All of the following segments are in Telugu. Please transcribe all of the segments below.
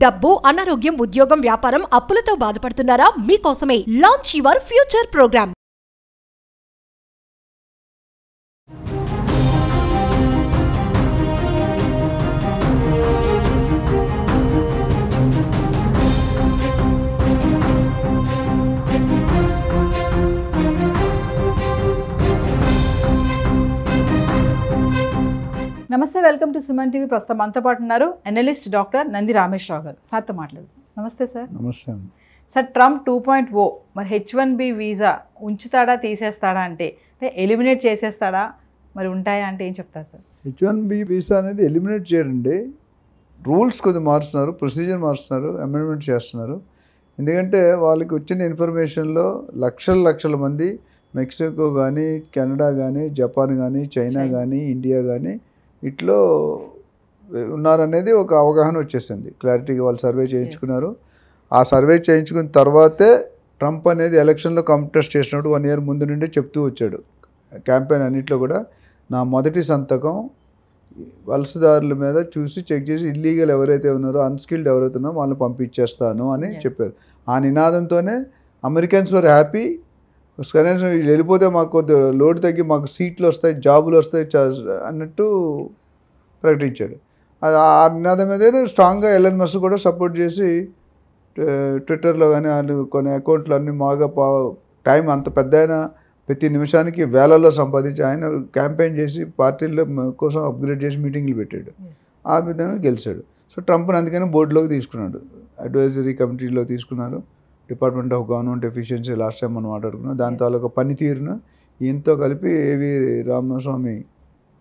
డబ్బు, అనారోగ్యం, ఉద్యోగం, వ్యాపారం, అప్పులతో బాధపడుతున్నారా? మీకోసమే లాంచ్ యువర్ ఫ్యూచర్ ప్రోగ్రామ్. నమస్తే, వెల్కమ్ టు సుమన్ టీవీ. ప్రస్తుతం మనతో పాటు ఉన్నారు అనలిస్ట్ డాక్టర్ నంది రామేశ్వరరావు గారు. సార్తో మాట్లాడు. నమస్తే సార్. నమస్తే సార్, ట్రంప్ 2.0 మరి H1B వీసా ఉంచుతాడా తీసేస్తాడా అంటే ఎలిమినేట్ చేసేస్తాడా, మరి ఉంటాయా అంటే ఏం చెప్తారు సార్? H1B వీసా అనేది ఎలిమినేట్ చేయరండి. రూల్స్ కొద్ది మారుస్తున్నారు, ప్రొసీజర్ మారుస్తున్నారు, అమెండ్మెంట్ చేస్తున్నారు. ఎందుకంటే వాళ్ళకి వచ్చిన ఇన్ఫర్మేషన్లో లక్షల మంది మెక్సికో కానీ, కెనడా కానీ, జపాన్ కానీ, చైనా కానీ, ఇండియా కానీ ఇట్లో ఉన్నారనేది ఒక అవగాహన వచ్చేసింది. క్లారిటీగా వాళ్ళు సర్వే చేయించుకున్నారు. ఆ సర్వే చేయించుకున్న తర్వాతే ట్రంప్ అనేది ఎలక్షన్లో కంటెస్ట్ చేసినప్పుడు 1 year ముందు నుండి చెప్తూ వచ్చాడు. క్యాంపెయిన్ అన్నింటిలో కూడా నా మొదటి సంతకం వలసదారుల మీద చూసి చెక్ చేసి ఇల్లీగల్ ఎవరైతే ఉన్నారో, అన్స్కిల్డ్ ఎవరైతే ఉన్నారో వాళ్ళని పంపించేస్తాను అని చెప్పారు. ఆ నినాదంతోనే అమెరికన్స్ వర్ హ్యాపీ. కనీసం వీళ్ళు వెళ్ళిపోతే మాకు కొద్ది లోడ్ తగ్గి మాకు సీట్లు వస్తాయి, జాబులు వస్తాయి అన్నట్టు ప్రకటించాడు. అది ఆ నినాదం మీద స్ట్రాంగ్గా ఎలన్ మస్క్ కూడా సపోర్ట్ చేసి ట్విట్టర్లో కానీ కొన్ని అకౌంట్లు అన్నీ బాగా టైం అంత పెద్ద అయినా ప్రతి నిమిషానికి వేలల్లో సంపాదించి ఆయన క్యాంపెయిన్ చేసి పార్టీల కోసం అప్గ్రేడ్ చేసి మీటింగ్లు పెట్టాడు. ఆ విధంగా గెలిచాడు. సో ట్రంప్ని అందుకని బోర్డులోకి తీసుకున్నాడు, అడ్వైజరీ కమిటీలో తీసుకున్నారు. Department of government efficiency last time మనం మాట్లాడుకున్నాం. దాని తాలూకా పనితీరును ఈయనతో కలిపి ఏవి రామస్వామి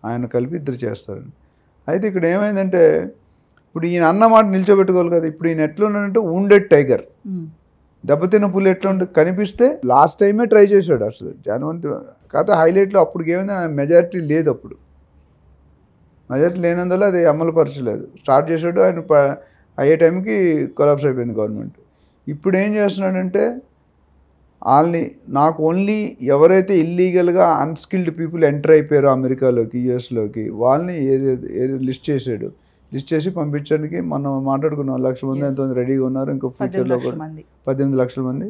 ఆయన కలిపి ఇద్దరు చేస్తారు. అయితే ఇక్కడ ఏమైందంటే ఇప్పుడు ఈయన అన్న మాట నిల్చోబెట్టుకోవాలి కదా. ఇప్పుడు ఈయన ఎట్లా ఉన్నాడంటే వుండెడ్ టైగర్, దెబ్బతిన్న పులి ఎట్లా ఉంటుంది కనిపిస్తే లాస్ట్ టైమే ట్రై చేశాడు అసలు జనవంతి. కాకపోతే హైలైట్లో అప్పుడు ఏమైంది, ఆయన మెజారిటీ లేదు. అప్పుడు మెజారిటీ లేనందువల్ల అది అమలుపరచలేదు. స్టార్ట్ చేశాడు, ఆయన అయ్యే టైంకి కొలాప్స్ అయిపోయింది గవర్నమెంట్. ఇప్పుడు ఏం చేస్తున్నాడంటే వాళ్ళని నాకు ఓన్లీ ఎవరైతే ఇల్లీగల్గా అన్స్కిల్డ్ పీపుల్ ఎంటర్ అయిపోయారో అమెరికాలోకి, యుఎస్లోకి వాళ్ళని లిస్ట్ చేశాడు. లిస్ట్ చేసి పంపించడానికి మనం మాట్లాడుకున్నాం 1 లక్ష మంది ఎంతమంది రెడీగా ఉన్నారు. ఇంకో ఫ్యూచర్లో కూడా 18 లక్షల మంది.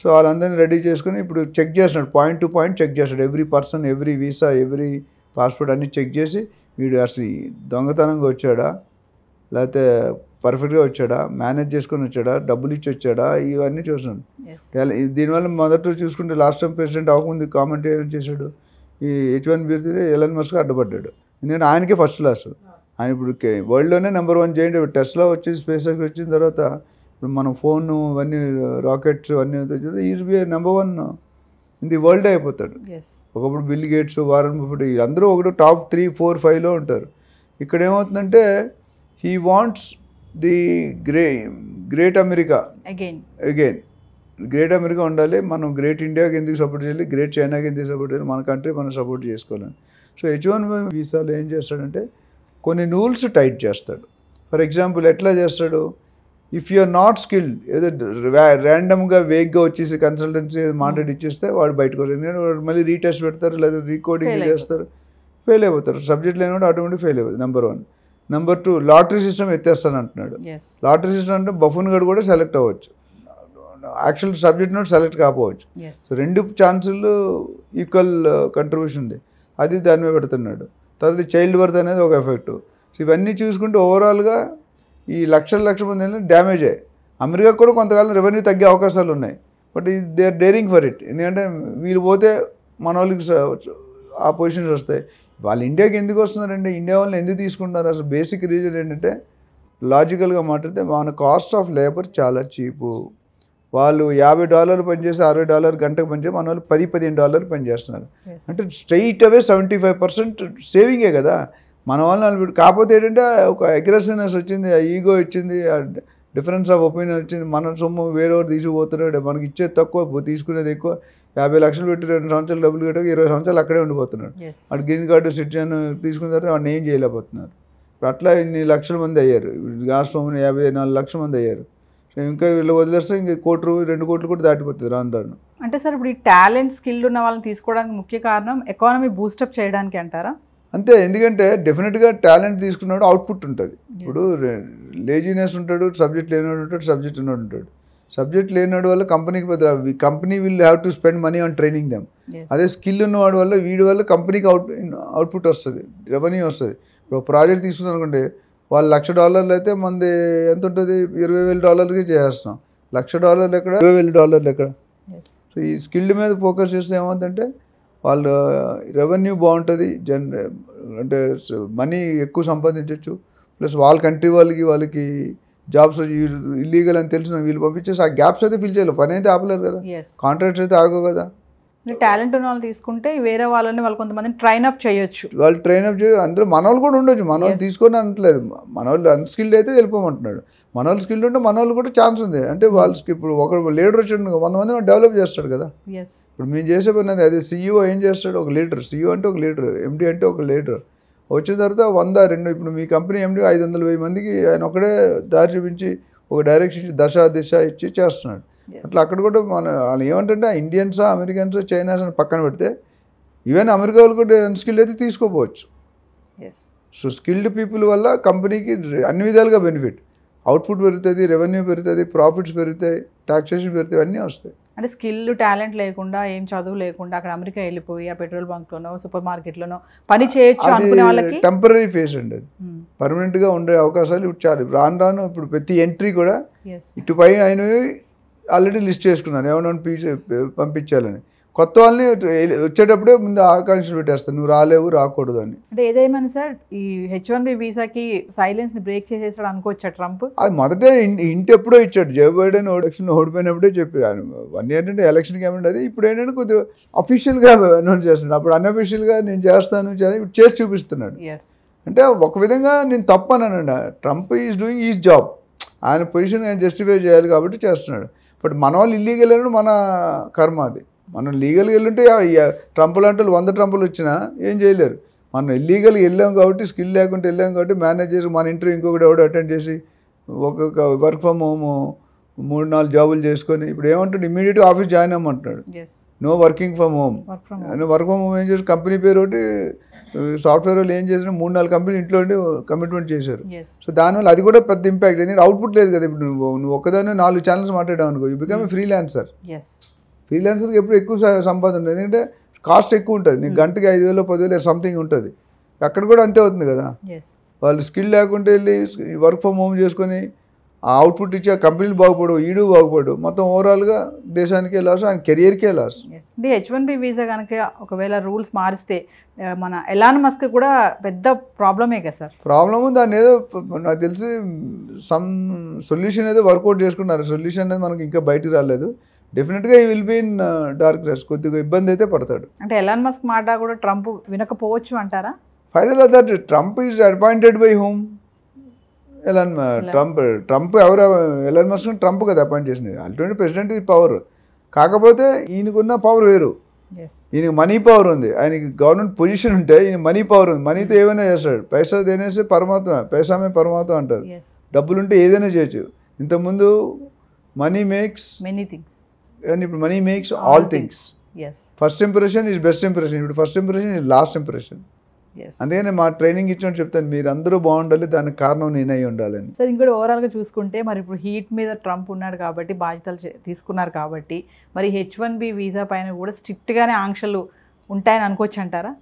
సో వాళ్ళందరినీ రెడీ చేసుకుని ఇప్పుడు చెక్ చేస్తున్నాడు, పాయింట్ టు పాయింట్ చెక్ చేస్తాడు. Every person, every visa, every passport అన్నీ చెక్ చేసి వీడు అసలు దొంగతనంగా వచ్చాడా, లేకపోతే పర్ఫెక్ట్గా వచ్చాడా, మేనేజ్ చేసుకొని వచ్చాడా, డబ్బులు ఇచ్చి వచ్చాడా, ఇవన్నీ చూస్తున్నాడు. దీనివల్ల మొదట చూసుకుంటే లాస్ట్ టైం ప్రెసిడెంట్ అవ్వకముందు కామెంట్ ఏం చేశాడు, ఈ H1B ఎలన్ మస్క్ అడ్డపడ్డాడు. ఎందుకంటే ఆయనకే ఫస్ట్ క్లాస్. ఆయన ఇప్పుడు వరల్డ్లోనే నెంబర్ 1 చేయండి. టెస్లా వచ్చి స్పేస్ ఎక్స్ వచ్చిన తర్వాత ఇప్పుడు మనం ఫోన్ అవన్నీ రాకెట్స్ అన్నీ is be number 1 in the world అయిపోతాడు. ఒకప్పుడు బిల్ గేట్స్, వారన్ బఫెట్ అందరూ ఒకటి టాప్ 3, 4, 5లో ఉంటారు. ఇక్కడ ఏమవుతుందంటే he wants the great America again. Great America ఉండాలి. మనం గ్రేట్ ఇండియాకి ఎందుకు సపోర్ట్ చేయాలి, గ్రేట్ చైనాకి ఎందుకు సపోర్ట్ చేయాలి, మన కంట్రీ మనం సపోర్ట్ చేసుకోవాలి. సో H1B వీసాలో ఏం చేస్తాడంటే కొన్ని రూల్స్ టైట్ చేస్తాడు. ఫర్ ఎగ్జాంపుల్ ఎట్లా చేస్తాడు, if you are not skilled, ఏదో ర్యాండమ్గా వేగ్గా వచ్చేసి కన్సల్టెన్సీ మాట్లాడి ఇచ్చేస్తే వాడు బయటకు వస్తాడు. ఎందుకంటే వాడు మళ్ళీ రీటెస్ట్ పెడతారు, లేదా రీకోడింగ్ చేస్తారు, ఫెయిల్ అయిపోతారు. సబ్జెక్ట్ లేని కూడా ఆటోమేటిక్ ఫెయిల్ అయిపోతుంది. నెంబర్ 1. నెంబర్ 2, లాటరీ సిస్టమ్ ఎత్తేస్తాను అంటున్నాడు. లాటరీ సిస్టమ్ అంటే బఫూన్ గడు కూడా సెలెక్ట్ అవ్వచ్చు, యాక్చువల్ సబ్జెక్ట్ నోట్ సెలెక్ట్ కాకపోవచ్చు. సో 2 ఛాన్సులు ఈక్వల్ కంట్రిబ్యూషన్ ఉంది, అది దాని మీద పెడుతున్నాడు. తర్వాత చైల్డ్ బర్త్ అనేది ఒక ఎఫెక్ట్. సో ఇవన్నీ చూసుకుంటే ఓవరాల్గా ఈ లక్షల మంది డ్యామేజ్ అయ్యాయి. అమెరికా కూడా కొంతకాలం రెవెన్యూ తగ్గే అవకాశాలు ఉన్నాయి. But they are daring for it. ఎందుకంటే వీళ్ళు పోతే మన వాళ్ళకి ఆ పొజిషన్స్ వస్తాయి. వాళ్ళు ఇండియాకి ఎందుకు వస్తున్నారంటే, ఇండియా వాళ్ళని ఎందుకు తీసుకుంటున్నారు అసలు బేసిక్ రీజన్ ఏంటంటే, లాజికల్గా మాట్లాడితే మన కాస్ట్ ఆఫ్ లేబర్ చాలా చీపు. వాళ్ళు $50 పనిచేసి $60 గంటకు పనిచేసి మన వాళ్ళు $10-15 పనిచేస్తున్నారు. అంటే స్ట్రైట్ అవే 75% సేవింగే కదా మన వాళ్ళని. కాకపోతే ఏంటంటే ఒక అగ్రెసివ్నెస్ వచ్చింది, ఈగో వచ్చింది, డిఫరెన్స్ ఆఫ్ ఒపీనియన్ వచ్చింది. మన సొమ్ము వేరేవారు తీసుకుపోతున్నాడు, మనకి ఇచ్చేది తక్కువ, తీసుకునేది ఎక్కువ. 50 లక్షలు పెట్టి 2 సంవత్సరాలు డబ్బులు కట్టక 20 సంవత్సరాలు అక్కడే ఉండిపోతున్నాడు. వాడు గ్రీన్ కార్డు, సిటిజన్ తీసుకున్న తర్వాత వాడిని ఏం చేయలేకపోతున్నారు. ఇప్పుడు అట్లా ఇన్ని లక్షల మంది అయ్యారు. రాష్ట్రంలో 54 లక్షల మంది అయ్యారు. ఇంకా వీళ్ళు వదిలేస్తే ఇంక 1 కోటి, 2 కోట్లు కూడా దాటిపోతుంది రాను. అంటే సార్ ఇప్పుడు ఈ టాలెంట్, స్కిల్ ఉన్న వాళ్ళని తీసుకోవడానికి ముఖ్య కారణం ఎకానమీ బూస్టప్ చేయడానికి అంటారా? అంతే, ఎందుకంటే డెఫినెట్గా టాలెంట్ తీసుకున్నాడు అవుట్పుట్ ఉంటుంది. ఇప్పుడు లేజినెస్ ఉంటాడు, సబ్జెక్ట్ లేనివాడు ఉంటాడు, సబ్జెక్ట్ ఉన్నవాడు ఉంటాడు. సబ్జెక్ట్ లేనివాడు వల్ల company will have to spend money on training them. అదే స్కిల్ ఉన్నవాడు వల్ల వీడి వల్ల కంపెనీకి అవుట్పుట్ వస్తుంది, రెవెన్యూ వస్తుంది. ఇప్పుడు ప్రాజెక్ట్ తీసుకున్నాం అనుకోండి, వాళ్ళు $1,00,000 అయితే మనది ఎంత ఉంటుంది, $20,000 చేసేస్తున్నాం. $1,00,000 ఎక్కడ, $20,000 ఎక్కడ. సో ఈ స్కిల్డ్ మీద ఫోకస్ చేస్తే ఏమవుతుందంటే వాళ్ళు రెవెన్యూ బాగుంటుంది, అంటే మనీ ఎక్కువ సంపాదించవచ్చు. ప్లస్ వాళ్ళ కంట్రీ వాళ్ళకి జాబ్స్ ఇల్లీగల్ అని తెలిసిన వీళ్ళు పంపించేసి ఆ గ్యాప్స్ అయితే ఫిల్ చేయాలి. పని అయితే ఆపలేరు కదా, కాంట్రాక్ట్స్ అయితే ఆగవు కదా. టాలెంట్ ఉన్న వాళ్ళు తీసుకుంటే వేరే వాళ్ళని వాళ్ళు కొంతమంది ట్రైన్ అప్ చేయొచ్చు. వాళ్ళు ట్రైన్ అప్ అందులో మన వాళ్ళు కూడా ఉండొచ్చు. మన వాళ్ళు తీసుకొని అనట్లేదు, మన వాళ్ళు అన్స్కిల్డ్ అయితే వెళ్ళిపోమంటున్నాడు. మన వాళ్ళు స్కిల్డ్ ఉంటే మన వాళ్ళు కూడా ఛాన్స్ ఉంది. అంటే వాళ్ళకి ఇప్పుడు ఒక లీడర్ వచ్చాడు, 100 మంది డెవలప్ చేస్తాడు కదా. ఇప్పుడు మేము చేసే పని అదే CEO ఏం చేస్తాడు, ఒక లీడర్. CEO అంటే ఒక లీడర్, MD అంటే ఒక లీడర్. వచ్చిన తర్వాత 100, 2 ఇప్పుడు మీ కంపెనీ MD 500-1000 మందికి ఆయన ఒకడే దారి చూపించి ఒక డైరెక్షన్ ఇచ్చి దిశ ఇచ్చి చేస్తున్నాడు. అట్లా అక్కడ కూడా వాళ్ళు ఏమంటే ఇండియన్సా, అమెరికన్స్, చైనాస్ అని పక్కన పెడితే ఈవెన్ అమెరికా వాళ్ళు కూడా అన్స్కిల్డ్ అయితే తీసుకోపోవచ్చు. సో స్కిల్డ్ పీపుల్ వల్ల కంపెనీకి అన్ని విధాలుగా బెనిఫిట్. అవుట్పుట్ పెరుగుతుంది, రెవెన్యూ పెరుగుతుంది, ప్రాఫిట్స్ పెరుగుతాయి, టాక్సేషన్ పెరుగుతాయి, అన్నీ వస్తాయి. అంటే స్కిల్ టాలెంట్ లేకుండా, ఏం చదువు లేకుండా అక్కడ అమెరికా వెళ్ళిపోయి ఆ పెట్రోల్ బంక్లోనో సూపర్ మార్కెట్లోనో పని చేయొచ్చు అనుకునే వాళ్ళకి టెంపరీ ఫేస్ అండి. అది పర్మనెంట్గా ఉండే అవకాశాలు ఇప్పుడు చాలా. రాను ఇప్పుడు ప్రతి ఎంట్రీ కూడా ఇటు పై అయినవి ఆల్రెడీ లిస్ట్ చేసుకున్నాను ఏమన్నా పంపించాలని. కొత్త వాళ్ళని వచ్చేటప్పుడే ముందు ఆకాంక్షలు పెట్టేస్తాను, నువ్వు రాలేవు, రాకూడదు అని. అంటే ఏదేమైనా సార్, ఈ H1B వీసాకి సైలెన్స్ ని బ్రేక్ చేసేసాడు అనుకోవచ్చా ట్రంప్? అది మొదటే ఇంటి ఎప్పుడో ఇచ్చాడు. జో బైడెన్ ఎలక్షన్ ఓడిపోయినప్పుడే చెప్పారు. 1 year అంటే ఎలక్షన్కి ఏమంటే అది. ఇప్పుడు ఏంటంటే కొద్దిగా అఫీషియల్గా అనౌన్స్ చేస్తున్నాడు. అప్పుడు అన్అఫీషియల్గా నేను చేస్తాను చేసి చూపిస్తున్నాడు. అంటే ఒక విధంగా నేను తప్పనండి. Trump is doing his job, ఆయన పొజిషన్ ఆయన జస్టిఫై చేయాలి కాబట్టి చేస్తున్నాడు. బట్ మన వాళ్ళు ఇల్లీగల్ వెళ్ళడం మన కర్మ. అది మనం లీగల్గా వెళ్ళుంటే ట్రంప్ లాంటి 100 ట్రంపులు వచ్చినా ఏం చేయలేరు. మనం ఇల్లీగల్గా వెళ్ళాం కాబట్టి, స్కిల్ లేకుండా వెళ్ళాం కాబట్టి మేనేజర్ మన ఇంటర్వ్యూ ఇంకొకటి ఎవడో అటెండ్ చేసి ఒక్కొక్క వర్క్ ఫ్రమ్ హోమ్ 3-4 జాబులు చేసుకొని ఇప్పుడు ఏమంటాడు, ఇమీడియట్గా ఆఫీస్ జాయిన్ అవ్వమంటున్నాడు. No working from home. Work from home ఏం చేసి కంపెనీ పేరు ఒకటి, సాఫ్ట్వేర్ వాళ్ళు ఏం చేసినా 3-4 కంపెనీ ఇంట్లో కమిట్మెంట్ చేశారు. సో దానివల్ల అది కూడా పెద్ద ఇంపాక్ట్. ఎందుకంటే అవుట్పుట్ లేదు కదా. ఇప్పుడు నువ్వు ఒక్కదాన్ని 4 ఛానల్స్ మాట్లాడావు అనుకో, యూ బికమ్ ఫ్రీలాన్సర్. ఫ్రీలాన్సర్కి ఎప్పుడు ఎక్కువ సంపాదన ఉంటుంది, ఎందుకంటే కాస్ట్ ఎక్కువ ఉంటుంది. నీకు గంటకి 5,000-10,000 సంథింగ్ ఉంటుంది. అక్కడ కూడా అంతే అవుతుంది కదా. వాళ్ళు స్కిల్ లేకుంటే వెళ్ళి వర్క్ ఫ్రమ్ హోమ్ చేసుకొని ఆ అవుట్పుట్ ఇచ్చి ఆ కంపెనీలు బాగుపడు, ఈడు బాగుపడు, మొత్తం ఓవరాల్గా దేశానికే లాస్, ఆయన కెరియర్కే లాస్. అంటే H1B వీసా కనుక ఒకవేళ రూల్స్ మారిస్తే మన ఎలాన్ మస్క్ కూడా పెద్ద ప్రాబ్లమే కదా సార్. ప్రాబ్లము దాన్ని ఏదో నాకు తెలిసి సమ్ సొల్యూషన్ ఏదో వర్కౌట్ చేసుకున్నారు. సొల్యూషన్ అనేది మనకి ఇంకా బయటికి రాలేదు. డెఫినెట్గా ఈ will be in dark race, కొద్దిగా ఇబ్బంది అయితే పడతాడు. అంటే ఎలాన్ మస్క్ మాట కూడా ట్రంప్ వినకపోవచ్చు అంటారా? Final that Trump is appointed by home. Trump ఎవరు, ఎలాన్ మస్క్ ట్రంప్ కదా అపాయింట్ చేసినది. అల్టిమేట్ ప్రెసిడెంట్ ఇది పవర్. కాకపోతే ఈయనకున్న పవర్ వేరు. ఈయనకి మనీ పవర్ ఉంది, ఆయనకి గవర్నమెంట్ పొజిషన్ ఉంటే ఈయన మనీ పవర్ ఉంది. మనీతో ఏమైనా చేస్తాడు. పైసా దేనేస్తే పరమాత్మ, పైసామే పరమాత్మ అంటారు. డబ్బులుంటే ఏదైనా చేయొచ్చు. ఇంతకుముందు money makes many things, and ఇప్పుడు money makes all things. First impression is best impression. ఇప్పుడు first impression is last impression. అందుకనే మా ట్రైనింగ్ ఇచ్చినట్టు చెప్తాను, మీరు అందరూ బాగుండాలి, దానికి కారణం నేనై ఉండాలని. సార్ ఇంకోటి ఓవరాల్గా చూసుకుంటే మరి ఇప్పుడు హీట్ మీద ట్రంప్ ఉన్నాడు కాబట్టి, బాధ్యతలు తీసుకున్నారు కాబట్టి, మరి H1B వీసా పైన కూడా స్ట్రిక్ట్గానే ఆంక్షలు ఉంటాయని అనుకోవచ్చు అంటారా?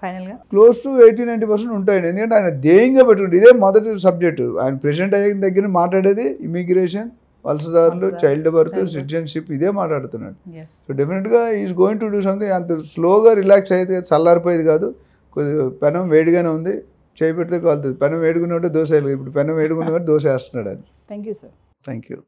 ఫైనల్గా క్లోజ్ టు 80-90% ఉంటాయండి. ఎందుకంటే ఆయన ధ్యేయంగా పెట్టుకుంటే ఇదే మొదటి సబ్జెక్టు. ఆయన ప్రెసిడెంట్ అయిన దగ్గర మాట్లాడేది ఇమిగ్రేషన్, వలసదారులు, చైల్డ్ బర్త్, సిటిజన్షిప్, ఇదే మాట్లాడుతున్నాడు. సో డెఫినెట్గా is going to do something. అంత స్లోగా రిలాక్స్ అయితే చల్లారిపోయేది కాదు. కొద్దిగా పెనం వేడిగానే ఉంది, చేయి పెడితే కాలుతుంది. పెనం వేడుకున్నట్టు దోశ, ఇప్పుడు పెనం వేడుకున్న దోశ వేస్తున్నాడు అని. Thank you sir. Thank you.